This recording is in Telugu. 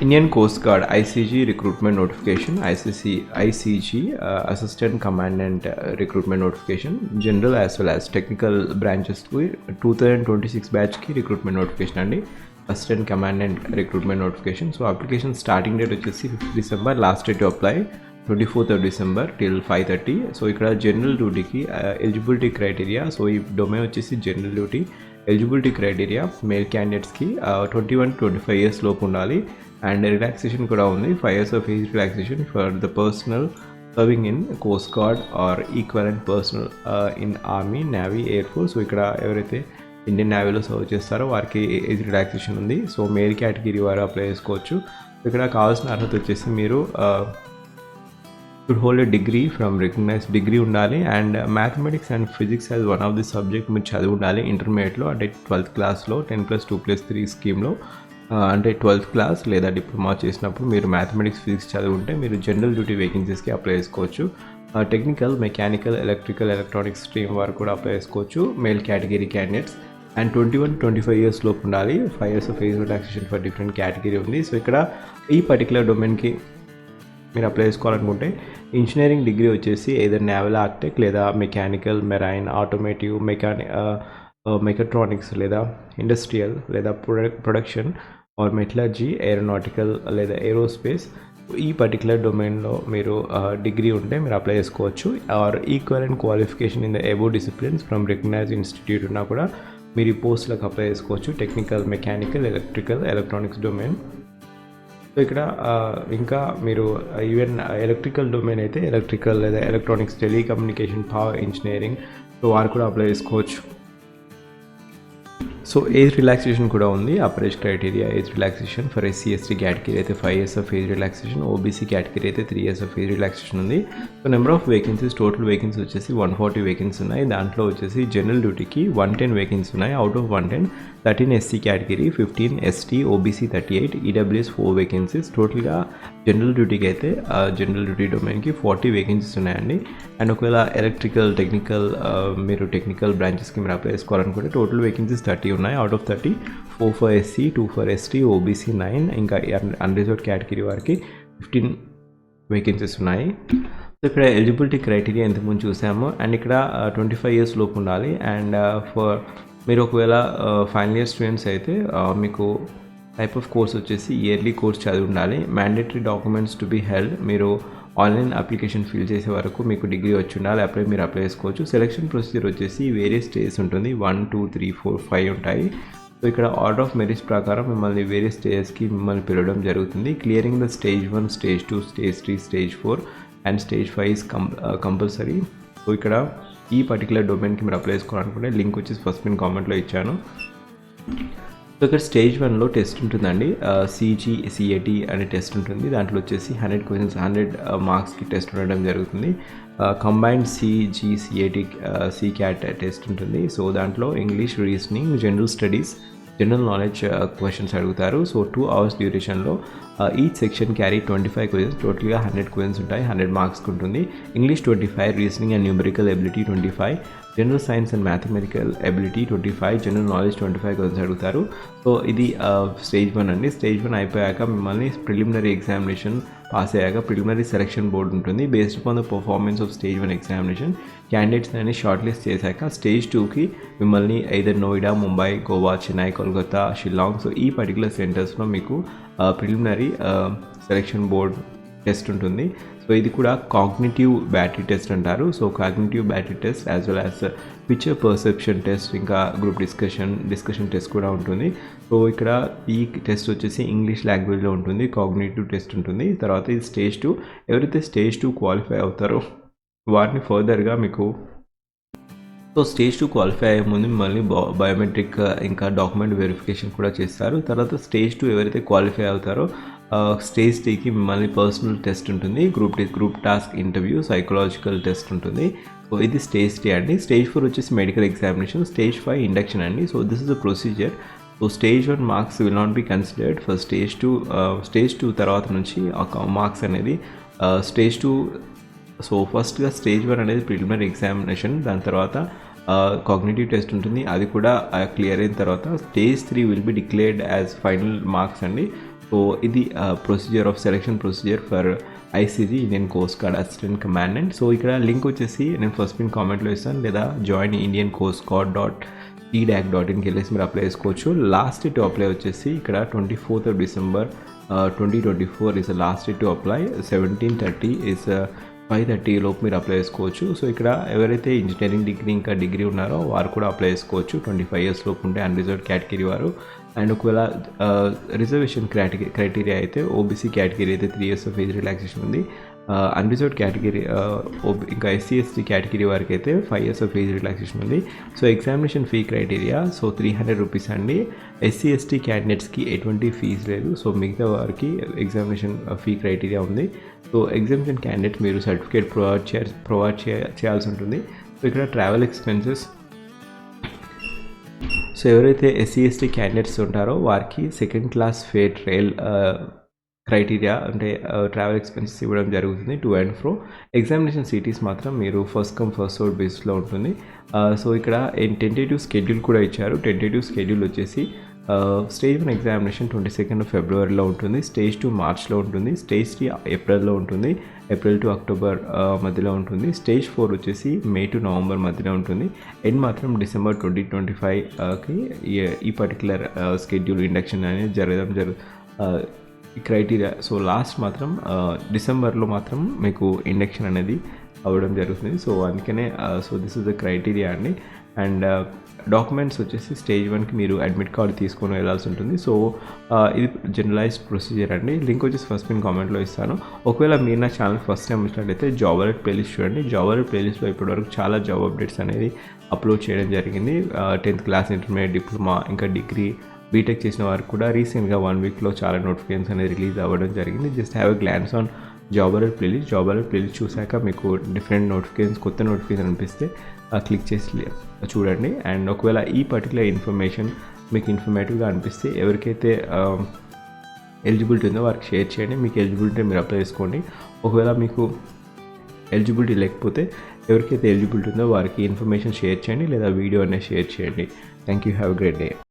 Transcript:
Indian Coast Guard ICG recruitment notification, ICG assistant commandant recruitment notification, general as well as technical branches కి 2026 batch కి recruitment notification అండి. Assistant commandant recruitment notification. So application starting date వచ్చేసి 5th December, last date to apply 24th December till 5:30. So ఇక్కడ జనరల్ డ్యూటీకి ఎలిజిబిలిటీ క్రైటీరియా, సో ఈ డొమైన్ వచ్చేసి general duty. Eligibility criteria male క్యాండిడేట్స్కి 21-25 years లోపు ఉండాలి. అండ్ రిలాక్సేషన్ కూడా ఉంది, 5 years of age relaxation for the personnel serving in coast guard or equivalent personnel in army, navy, air force. So ఇక్కడ ఎవరైతే ఇండియన్ నేవీలో సర్వ్ చేస్తారో వారికి ఏజ్ రిలాక్సేషన్ ఉంది. సో మేల్ కేటగిరీ వారు అప్లై చేసుకోవచ్చు. ఇక్కడ కావాల్సిన అర్హత వచ్చేసి మీరు should hold a degree from recognised degree ఉండాలి. And mathematics and physics as one of the subject మీరు చదివి ఉండాలి ఇంటర్మీడియట్లో, అంటే 12th classలో 10+2+3 స్కీమ్లో, అంటే 12th class లేదా డిప్లొమా చేసినప్పుడు మీరు మ్యాథమెటిక్స్ ఫిజిక్స్ చదివి ఉంటే మీరు జనరల్ డ్యూటీ వేకెన్సీస్కి అప్లై చేసుకోవచ్చు. Technical, mechanical, electrical, electronics stream వారు కూడా అప్లై చేసుకోవచ్చు male category candidates. And 21-25 years లోపు ఉండాలి. 5 years of age relaxation for different category ఉంది. సో ఇక్కడ ఈ పర్టికులర్ డొమైన్కి మీరు అప్లై చేసుకోవాలనుకుంటే ఇంజనీరింగ్ డిగ్రీ వచ్చేసి ఏదైనా నేవల్ ఆర్కిటెక్ట్ లేదా మెకానికల్, మెరైన్, ఆటోమేటివ్, మెకాట్రానిక్స్ లేదా ఇండస్ట్రియల్ లేదా ప్రొడక్షన్ ఆర్ మెటలర్జీ, ఏరోనాటికల్ లేదా ఏరోస్పేస్, ఈ పర్టికులర్ డొమైన్లో మీరు డిగ్రీ ఉంటే మీరు అప్లై చేసుకోవచ్చు. Or equivalent qualification in the above disciplines from recognized institute ఉన్నా కూడా మీరు ఈ పోస్టులకు అప్లై చేసుకోవచ్చు. Technical, mechanical, electrical, electronics domain. So ఇక్కడ ఇంకా మీరు ఈవెన్ ఎలక్ట్రికల్ డొమైన్ అయితే ఎలక్ట్రికల్ లేదా electronics, telecommunication, power engineering, so వారు కూడా అప్లై చేసుకోవచ్చు. సో ఏజ్ రిలాక్సేషన్ కూడా ఉంది. Upper age criteria age relaxation for SC/ST category అయితే 5 years of age relaxation, OBC category అయితే 3 years of ఏజ్ రిలాక్సేషన్ ఉంది. So number of vacancies, total vacancy వచ్చేసి 140 వేకెన్సీ ఉన్నాయి. దాంట్లో వచ్చేసి జనరల్ డ్యూటీకి 110 వేకెన్సీ ఉన్నాయి. Out of 110 13 SC category, 15 ST, OBC 38, EWS 4 vacancies. టోటల్గా జనరల్ డ్యూటీకి అయితే జనరల్ డ్యూటీ డొమైన్కి 40 వేకెన్సీస్ ఉన్నాయండి. అండ్ ఒకవేళ ఎలక్ట్రికల్, టెక్నికల్, మీరు టెక్నికల్ బ్రాంచెస్కి మీరు అప్లై చేసుకోవాలనుకుంటే టోటల్ వేకెన్సీస్ 30 ఉన్నాయి. Out of 30 4 for SC, 2 for ST, OBC 9, ఇంకా అన్రిజర్వ్డ్ కేటగిరీ వారికి 15 వేకెన్సీస్ ఉన్నాయి. సో ఇక్కడ ఎలిజిబిలిటీ క్రైటీరియా ఇంతకుముందు చూసాము. అండ్ ఇక్కడ 25 years లోపు ఉండాలి. అండ్ మీరు ఒకవేళ ఫైనల్ ఇయర్ స్టూడెంట్స్ అయితే మీకు టైప్ ఆఫ్ కోర్స్ వచ్చేసి ఇయర్లీ కోర్స్ చదివి ఉండాలి. Mandatory documents to be held, మీరు ఆన్లైన్ అప్లికేషన్ ఫిల్ చేసే వరకు మీకు డిగ్రీ వచ్చి ఉండాలి. మీరు అప్లై చేసుకోవచ్చు. సెలక్షన్ ప్రొసీజర్ వచ్చేసి వేరియస్ స్టేజెస్ ఉంటుంది, 1, 2, 3, 4, 5 ఉంటాయి. సో ఇక్కడ ఆర్డర్ ఆఫ్ మెరిట్స్ ప్రకారం మిమ్మల్ని వేరియస్ స్టేజెస్కి మిమ్మల్ని పిలవడం జరుగుతుంది. Clearing the Stage 1, Stage 2, Stage 3, Stage 4 and Stage 5 is compulsory. So ఇక్కడ ఈ పర్టికులర్ డొమైన్కి మీరు అప్లై చేసుకోవాలనుకుంటే లింక్ వచ్చేసి ఫస్ట్ నేను కామెంట్లో ఇచ్చాను. సో ఇక్కడ Stage 1లో టెస్ట్ ఉంటుందండి, CAT అనే టెస్ట్ ఉంటుంది. దాంట్లో వచ్చేసి 100 questions, 100 మార్క్స్కి టెస్ట్ ఉండడం జరుగుతుంది. కంబైన్డ్ CAT టెస్ట్ ఉంటుంది. సో దాంట్లో English, reasoning, general studies, general knowledge questions అడుగుతారు. సో 2 hours డ్యూరేషన్లో ఈచ్ సెక్షన్ క్యారీ 25 questions, టోటల్గా 100 questions ఉంటాయి, 100 మార్క్స్కి ఉంటుంది. English 25, reasoning and numerical ability 25, general science and mathematical ability 25, general knowledge 25 questions అడుగుతారు. సో ఇది Stage 1 అండి. Stage 1 అయిపోయాక మిమ్మల్ని ప్రిలిమినరీ ఎగ్జామినేషన్ పాస్ అయ్యాక ప్రిలిమినరీ సెలక్షన్ బోర్డు ఉంటుంది. Based upon the performance of Stage 1 examination candidates అని షార్ట్ లిస్ట్ చేశాక Stage 2కి మిమ్మల్ని ఐదర్ నోయిడా, ముంబై, గోవా, చెన్నై, కోల్కతా, షిల్లాంగ్, సో ఈ పర్టికులర్ సెంటర్స్లో మీకు ప్రిలిమినరీ సెలక్షన్ బోర్డ్ టెస్ట్ ఉంటుంది. సో ఇది కూడా కాగ్నిటివ్ బ్యాటరీ టెస్ట్ అంటారు. So cognitive battery test as well as picture perception test, ఇంకా గ్రూప్ డిస్కషన్ టెస్ట్ కూడా ఉంటుంది. సో ఇక్కడ ఈ టెస్ట్ వచ్చేసి ఇంగ్లీష్ లాంగ్వేజ్లో ఉంటుంది, కాగ్నిటివ్ టెస్ట్ ఉంటుంది. తర్వాత ఇది Stage 2. ఎవరైతే Stage 2 క్వాలిఫై అవుతారో వారిని ఫర్దర్గా మీకు సో Stage 2 క్వాలిఫై అయ్యే ముందు మిమ్మల్ని బయోమెట్రిక్ ఇంకా డాక్యుమెంట్ వెరిఫికేషన్ కూడా చేస్తారు. తర్వాత Stage 2 ఎవరైతే క్వాలిఫై అవుతారో Stage 3కి మిమ్మల్ని పర్సనల్ టెస్ట్ ఉంటుంది, group task interview, psychological test ఉంటుంది. సో ఇది Stage 3 అండి. Stage 4 వచ్చేసి మెడికల్ ఎగ్జామినేషన్, Stage 5 ఇండక్షన్ అండి. So this is the procedure. So Stage 1 marks will not be considered for Stage 2 తర్వాత నుంచి మార్క్స్ అనేది Stage 2. సో ఫస్ట్గా Stage 1 అనేది ప్రిలిమినరీ ఎగ్జామినేషన్, దాని తర్వాత కాగ్నిటివ్ టెస్ట్ ఉంటుంది, అది కూడా క్లియర్ అయిన తర్వాత Stage 3 will be declared as final marks అండి. సో ఇది selection procedure for ICG Indian coast guard assistant commandant. So ఇక్కడ లింక్ వచ్చేసి నేను ఫస్ట్ పిన్ కామెంట్లో ఇస్తాను, లేదా జాయిన్ ఇండియన్ కోస్ట్ గార్డ్ .edac.inకి వెళ్ళేసి మీరు అప్లై చేసుకోవచ్చు. లాస్ట్ టు అప్లై వచ్చేసి ఇక్కడ 24th December 2024 is last to apply. 17:30 is 5:30 లోపు మీరు అప్లై చేసుకోవచ్చు. సో ఇక్కడ ఎవరైతే ఇంజనీరింగ్ డిగ్రీ ఇంకా డిగ్రీ ఉన్నారో వారు కూడా అప్లై చేసుకోవచ్చు. 25 years లోపు ఉంటే అన్రిజర్వ్డ్ కేటగిరీ వారు. అండ్ ఒకవేళ రిజర్వేషన్ క్రైటీరియా అయితే ఓబీసీ కేటగిరీ అయితే 3 years ఆఫ్ ఏజ్ రిలాక్సేషన్ ఉంది. అన్రిజర్వ్డ్ కేటగిరీ ఇంకా ఎస్సీ ఎస్టీ కేటగిరీ వారికి అయితే 5 years ఆఫ్ ఏజ్ రిలాక్సేషన్ ఉంది. So examination fee criteria 300 rupees అండి. ఎస్సీ ఎస్టీ క్యాండిడేట్స్కి ఎటువంటి ఫీజు లేదు. సో మిగతా వారికి ఎగ్జామినేషన్ ఫీ క్రైటీరియా ఉంది. సో ఎగ్జామినేషన్ క్యాండిడేట్ మీరు సర్టిఫికేట్ ప్రొవైడ్ చేయాల్సి ఉంటుంది. సో ఇక్కడ ట్రావెల్ ఎక్స్పెన్సెస్, సో ఎవరైతే ఎస్సీ ఎస్టీ క్యాండిడేట్స్ ఉంటారో వారికి second class fare trial criteria అంటే ట్రావెల్ ఎక్స్పెన్సెస్ ఇవ్వడం జరుగుతుంది to and fro. Examination cities మాత్రం మీరు ఫస్ట్ కమ్ ఫస్ట్ సర్వ్డ్ బేస్లో ఉంటుంది. సో ఇక్కడ టెంటేటివ్ స్కెడ్యూల్ కూడా ఇచ్చారు. టెంటేటివ్ స్కెడ్యూల్ వచ్చేసి స్టేజ్ 1 ఎగ్జామినేషన్ 22nd February ఉంటుంది. స్టేజ్ 2 Marchలో ఉంటుంది. స్టేజ్ 3 Aprilలో ఉంటుంది. April to October మధ్యలో ఉంటుంది. స్టేజ్ 4 వచ్చేసి May to November మధ్యలో ఉంటుంది. ఎండ్ మాత్రం December 2025కి ఈ పర్టికులర్ స్కెడ్యూల్ ఇండక్షన్ అనేది జరగడం ఈ క్రైటీరియా. సో లాస్ట్ మాత్రం డిసెంబర్లో మాత్రం మీకు ఇండక్షన్ అనేది అవ్వడం జరుగుతుంది. సో అందుకనే so this is the criteria అండి. అండ్ డాక్యుమెంట్స్ వచ్చేసి స్టేజ్ 1కి మీరు అడ్మిట్ కార్డు తీసుకొని వెళ్ళాల్సి ఉంటుంది. సో ఇది జనరలైజ్డ్ ప్రొసీజర్ అండి. లింక్ వచ్చేసి ఫస్ట్ పిన్ కామెంట్లో ఇస్తాను. ఒకవేళ మీరు నా ఛానల్ ఫస్ట్ టైం వచ్చినట్లయితే జాబ్ అలర్ట్ ప్లేలిస్ట్ చూడండి. జాబ్ అలర్ట్ ప్లేలిస్ట్లో ఇప్పటివరకు చాలా జాబ్ అప్డేట్స్ అనేది అప్లోడ్ చేయడం జరిగింది. 10th క్లాస్, ఇంటర్మీడియట్, డిప్లొమా, ఇంకా డిగ్రీ, బీటెక్ చేసిన వారికి కూడా రీసెంట్గా 1 weekలో చాలా నోటిఫికేషన్స్ అనేది రిలీజ్ అవ్వడం జరిగింది. Just have a glance on job alert playlist చూశాక మీకు డిఫరెంట్ నోటిఫికేషన్స్, కొత్త నోటిఫికేషన్ అనిపిస్తే క్లిక్ చేసి చూడండి. అండ్ ఒకవేళ ఈ పర్టికులర్ ఇన్ఫర్మేషన్ మీకు ఇన్ఫర్మేటివ్గా అనిపిస్తే ఎవరికైతే ఎలిజిబిలిటీ ఉందో వారికి షేర్ చేయండి. మీకు ఎలిజిబిలిటీ మీరు అప్లై చేసుకోండి. ఒకవేళ మీకు ఎలిజిబిలిటీ లేకపోతే ఎవరికైతే ఎలిజిబిలిటీ ఉందో వారికి ఇన్ఫర్మేషన్ షేర్ చేయండి, లేదా వీడియో అనేది షేర్ చేయండి. Thank you. Have a great day.